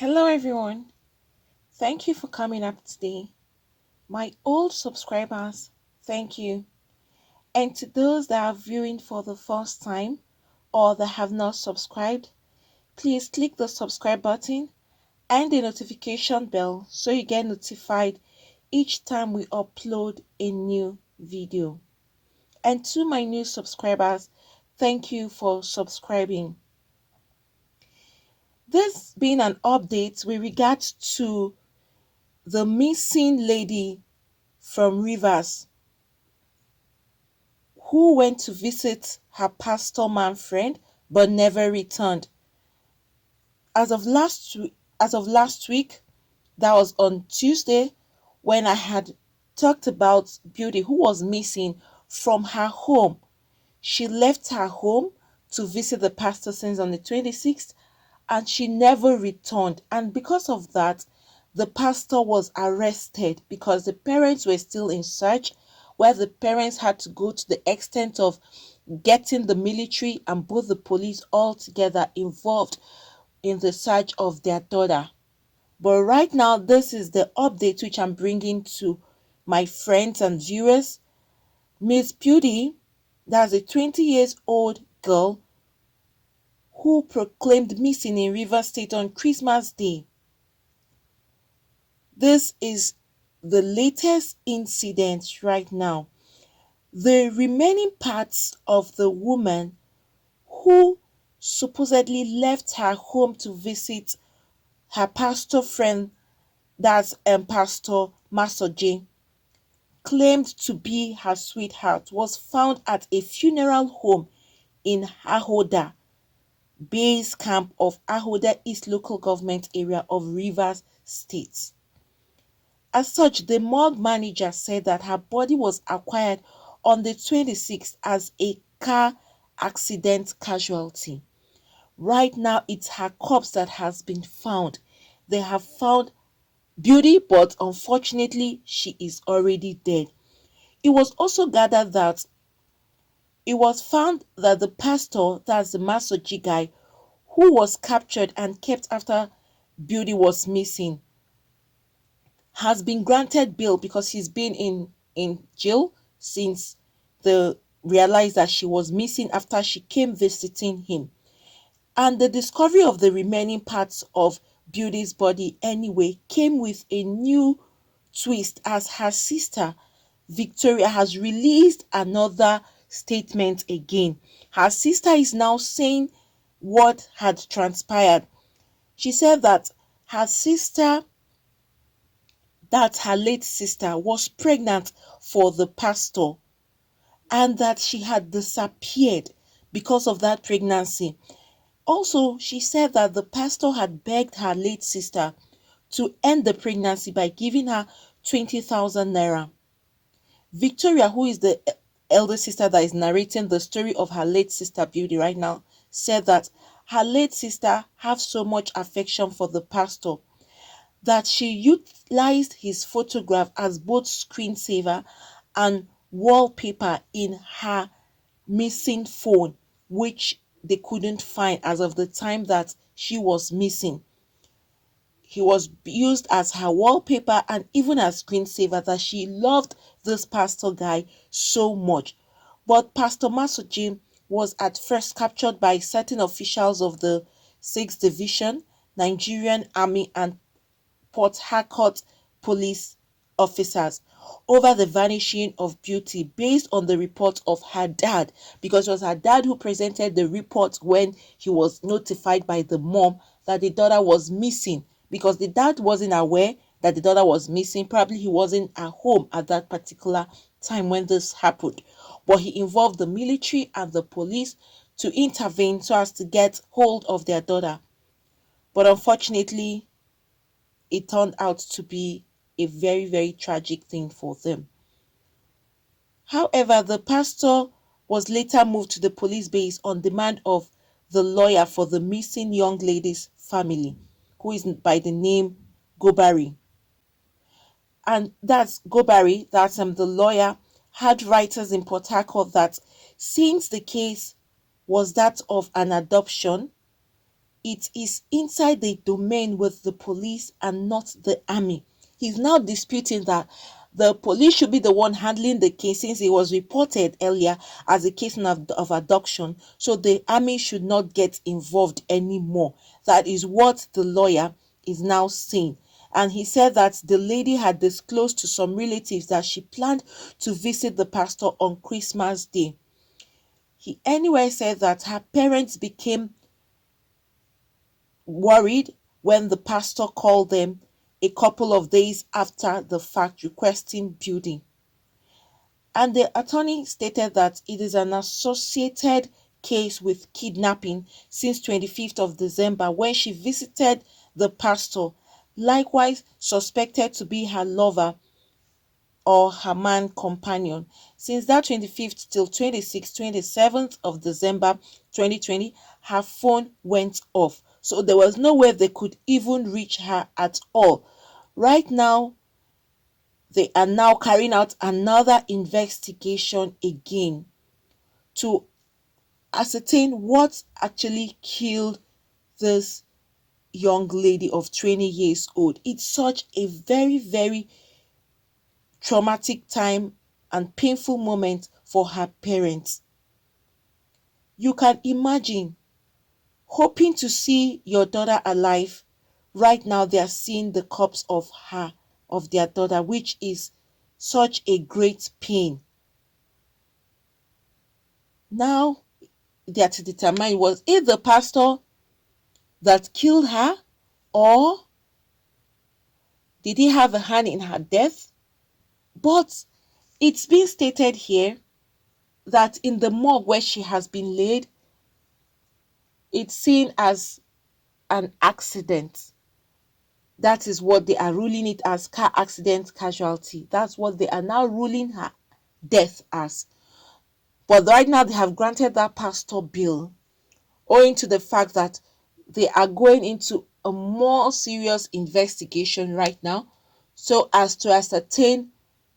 Hello, everyone. Thank you for coming up today. My old subscribers, thank you. And to those that are viewing for the first time or that have not subscribed, please click the subscribe button and the notification bell so you get notified each time we upload a new video. And to my new subscribers, thank you for subscribing. This being an update with regards to the missing lady from Rivers who went to visit her pastor man friend but never returned. As of last week, that was on Tuesday, when I had talked about Beauty who was missing from her home. She left her home to visit the pastor since on the 26th and she never returned. And because of that, the pastor was arrested because the parents were still in search, where the parents had to go to the extent of getting the military and both the police all together involved in the search of their daughter. But right now, this is the update which I'm bringing to my friends and viewers. Miss Beauty, that's a 20 years old girl who proclaimed missing in Rivers State on Christmas Day. This is the latest incident right now. The remaining parts of the woman who supposedly left her home to visit her pastor friend, that's Pastor Masoje, claimed to be her sweetheart, was found at a funeral home in Ahoda, base camp of Ahoda East local government area of Rivers State. As such, the morgue manager said that her body was acquired on the 26th as a car accident casualty. Right now, it's her corpse that has been found. They have found Beauty, but unfortunately, she is already dead. It was also gathered that it was found that the pastor, that's the Masoji guy, who was captured and kept after Beauty was missing, has been granted bail because he's been in jail since they realized that she was missing after she came visiting him. And the discovery of the remaining parts of Beauty's body anyway came with a new twist as her sister Victoria has released another statement again. Her sister is now saying what had transpired. She said that her sister, that her late sister, was pregnant for the pastor and that she had disappeared because of that pregnancy. Also, she said that the pastor had begged her late sister to end the pregnancy by giving her 20,000 naira. Victoria, who is the elder sister that is narrating the story of her late sister Beauty right now, said that her late sister have so much affection for the pastor that she utilized his photograph as both screensaver and wallpaper in her missing phone, which they couldn't find as of the time that she was missing. He was used as her wallpaper and even as screensaver, that she loved this pastor guy so much. But Pastor Masoji was at first captured by certain officials of the 6th Division, Nigerian Army and Port Harcourt police officers over the vanishing of Beauty based on the report of her dad, because it was her dad who presented the report when he was notified by the mom that the daughter was missing, because the dad wasn't aware that the daughter was missing. Probably he wasn't at home at that particular time when this happened, but he involved the military and the police to intervene so as to get hold of their daughter. But unfortunately, it turned out to be a very, very tragic thing for them. However, the pastor was later moved to the police base on demand of the lawyer for the missing young lady's family, who is by the name Gobari. And that's Gobari, that's the lawyer, had writers in Port Harcourt that since the case was that of an adoption, it is inside the domain with the police and not the army. He's now disputing that the police should be the one handling the case since it was reported earlier as a case of abduction. So the army should not get involved anymore. That is what the lawyer is now saying. And he said that the lady had disclosed to some relatives that she planned to visit the pastor on Christmas Day. He anyway said that her parents became worried when the pastor called them a couple of days after the fact requesting building. And the attorney stated that it is an associated case with kidnapping since 25th of December when she visited the pastor, likewise suspected to be her lover or her man companion. Since that 25th till 26th, 27th of December 2020, her phone went off. So there was no way they could even reach her at all. Right now, they are now carrying out another investigation again to ascertain what actually killed this young lady of 20 years old. It's such a very, very traumatic time and painful moment for her parents. You can imagine hoping to see your daughter alive. Right now they are seeing the corpse of their daughter, which is such a great pain. Now they are to determine, was it the pastor that killed her, or did he have a hand in her death? But it's been stated here that in the morgue where she has been laid, it's seen as an accident. That is what they are ruling it as, car accident casualty. That's what they are now ruling her death as. But right now they have granted that pastor bail owing to the fact that they are going into a more serious investigation right now so as to ascertain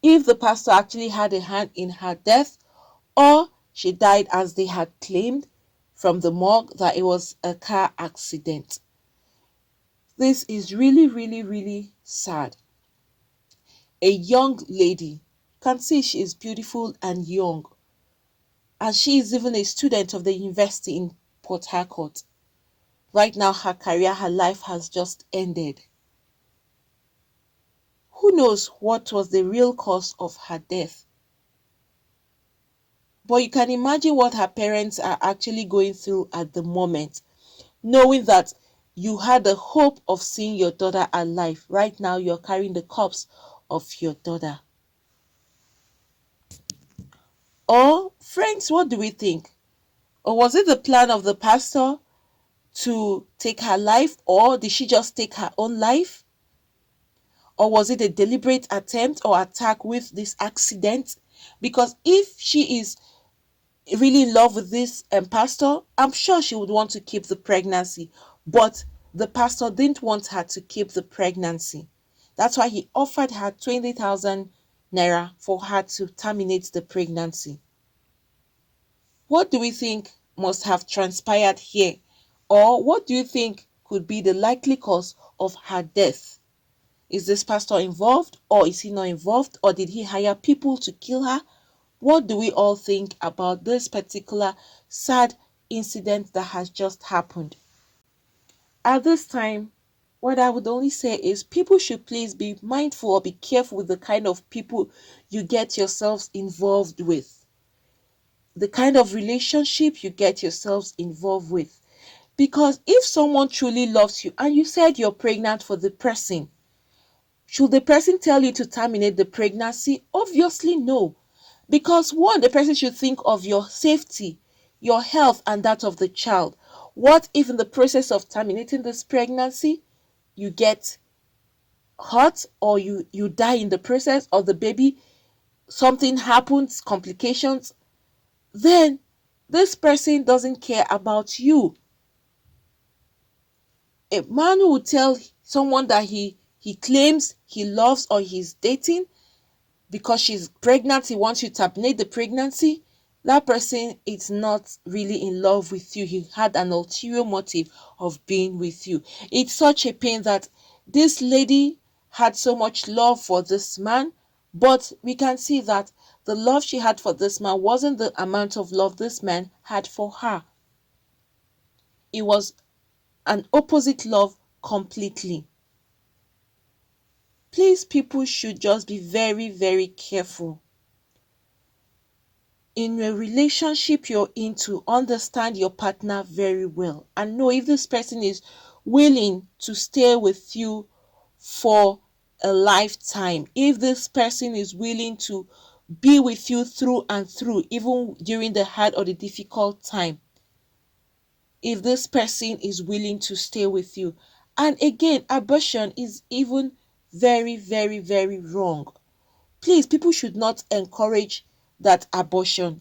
if the pastor actually had a hand in her death or she died as they had claimed from the morgue that it was a car accident. This is really, really, really sad. A young lady, can see she is beautiful and young, and she is even a student of the university in Port Harcourt. Right now, her career, her life has just ended. Who knows what was the real cause of her death? But you can imagine what her parents are actually going through at the moment, knowing that you had the hope of seeing your daughter alive. Right now, you're carrying the corpse of your daughter. Or, friends, what do we think? Or was it the plan of the pastor to take her life, or did she just take her own life? Or was it a deliberate attempt or attack with this accident? Because if she is really in love with this pastor, I'm sure she would want to keep the pregnancy. But the pastor didn't want her to keep the pregnancy. That's why he offered her 20,000 naira for her to terminate the pregnancy. What do we think must have transpired here? Or what do you think could be the likely cause of her death? Is this pastor involved, or is he not involved, or did he hire people to kill her? What do we all think about this particular sad incident that has just happened? At this time, what I would only say is people should please be mindful or be careful with the kind of people you get yourselves involved with, the kind of relationship you get yourselves involved with. Because if someone truly loves you and you said you're pregnant for the person, should the person tell you to terminate the pregnancy? Obviously, no. Because one, the person should think of your safety, your health, and that of the child. What if in the process of terminating this pregnancy, you get hurt, or you die in the process, or the baby, something happens, complications? Then this person doesn't care about you. A man who would tell someone that he claims he loves or he's dating, because she's pregnant, he wants you to terminate the pregnancy, That person is not really in love with you. He had an ulterior motive of being with you. It's such a pain that this lady had so much love for this man, but we can see that the love she had for this man wasn't the amount of love this man had for her. It was an opposite love completely. Please, people should just be very, very careful in a relationship you're in, to understand your partner very well and know if this person is willing to stay with you for a lifetime, if this person is willing to be with you through and through, even during the hard or the difficult time, if this person is willing to stay with you. And again, abortion is even very, very, very wrong. Please, people should not encourage that abortion.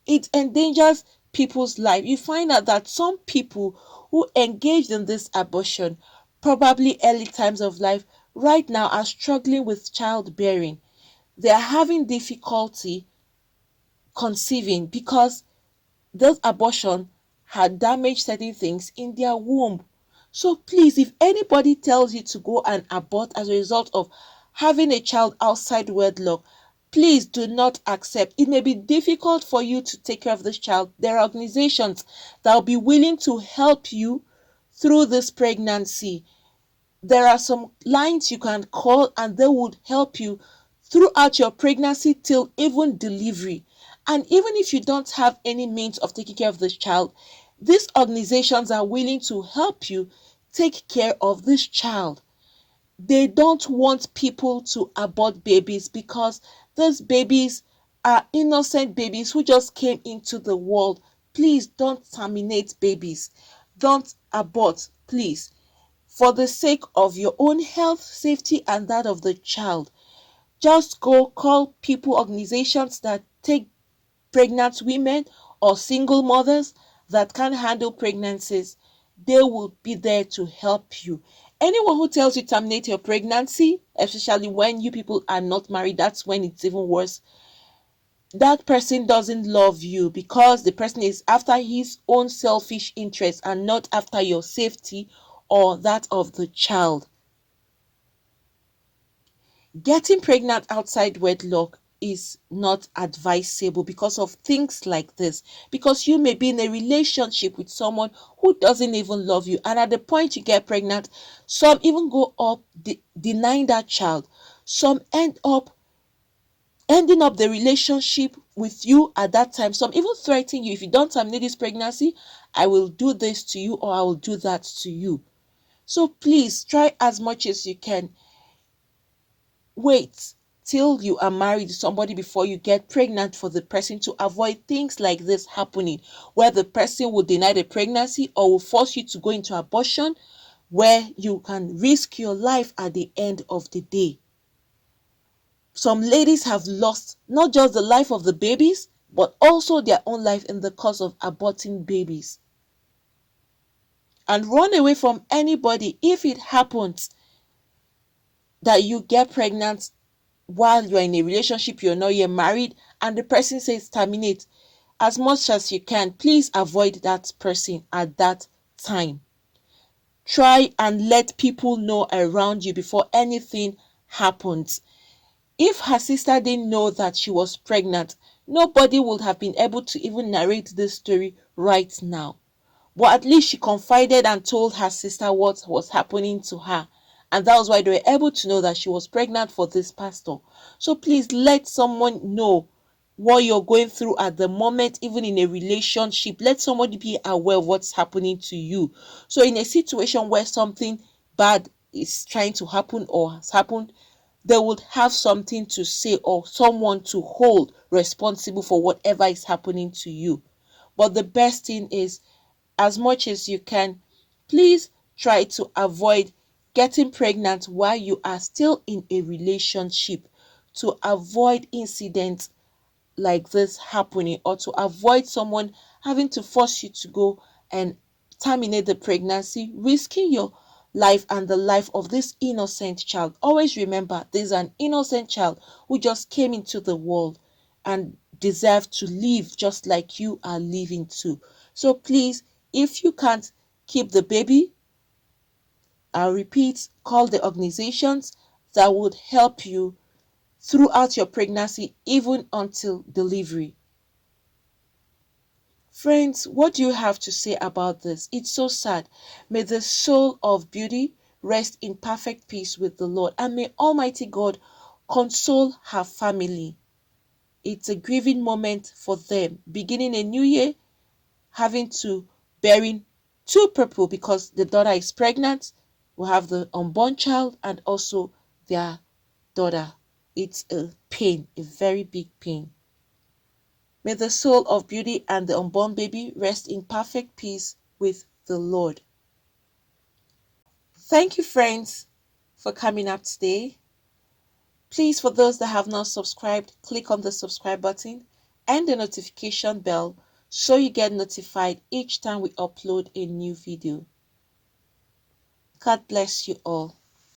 It endangers people's life. You find out that some people who engaged in this abortion, probably early times of life, right now are struggling with childbearing. They are having difficulty conceiving because this abortion had damaged certain things in their womb. So please, if anybody tells you to go and abort as a result of having a child outside wedlock, please do not accept. It may be difficult for you to take care of this child. There are organizations that will be willing to help you through this pregnancy. There are some lines you can call and they would help you throughout your pregnancy till even delivery. And even if you don't have any means of taking care of this child, these organizations are willing to help you take care of this child. They don't want people to abort babies because these babies are innocent babies who just came into the world. Please don't terminate babies. Don't abort, please, for the sake of your own health, safety, and that of the child. Just go call people, organizations that take pregnant women or single mothers that can handle pregnancies. They will be there to help you. Anyone who tells you terminate your pregnancy, especially when you people are not married, that's when it's even worse. That person doesn't love you because the person is after his own selfish interest and not after your safety or that of the child. Getting pregnant outside wedlock is not advisable because of things like this. Because you may be in a relationship with someone who doesn't even love you, and at the point you get pregnant, some even go up denying that child. Some ending up the relationship with you at that time. Some even threaten you, if you don't terminate this pregnancy, I will do this to you or I will do that to you. So please try as much as you can. Wait till you are married to somebody before you get pregnant for the person, to avoid things like this happening, where the person will deny the pregnancy or will force you to go into abortion, where you can risk your life at the end of the day. Some ladies have lost not just the life of the babies, but also their own life in the cause of aborting babies. And run away from anybody if it happens that you get pregnant while you're in a relationship, you're not yet married, and the person says terminate. As much as you can, please avoid that person at that time. Try and let people know around you before anything happens. If her sister didn't know that she was pregnant, nobody would have been able to even narrate this story right now. But at least she confided and told her sister what was happening to her. And that was why they were able to know that she was pregnant for this pastor. So please let someone know what you're going through at the moment, even in a relationship. Let somebody be aware of what's happening to you. So in a situation where something bad is trying to happen or has happened, they would have something to say or someone to hold responsible for whatever is happening to you. But the best thing is, as much as you can, please try to avoid getting pregnant while you are still in a relationship, to avoid incidents like this happening, or to avoid someone having to force you to go and terminate the pregnancy, risking your life and the life of this innocent child. Always remember, there's an innocent child who just came into the world, and deserve to live just like you are living too. So please, if you can't keep the baby, I'll repeat, call the organizations that would help you throughout your pregnancy, even until delivery. Friends, what do you have to say about this? It's so sad. May the soul of Beauty rest in perfect peace with the Lord, and may Almighty God console her family. It's a grieving moment for them, beginning a new year, having to bearing two people because the daughter is pregnant. We have the unborn child and also their daughter. It's a pain, a very big pain. May the soul of Beauty and the unborn baby rest in perfect peace with the Lord. Thank you, friends, for coming up today. Please, for those that have not subscribed, click on the subscribe button and the notification bell so you get notified each time we upload a new video. God bless you all.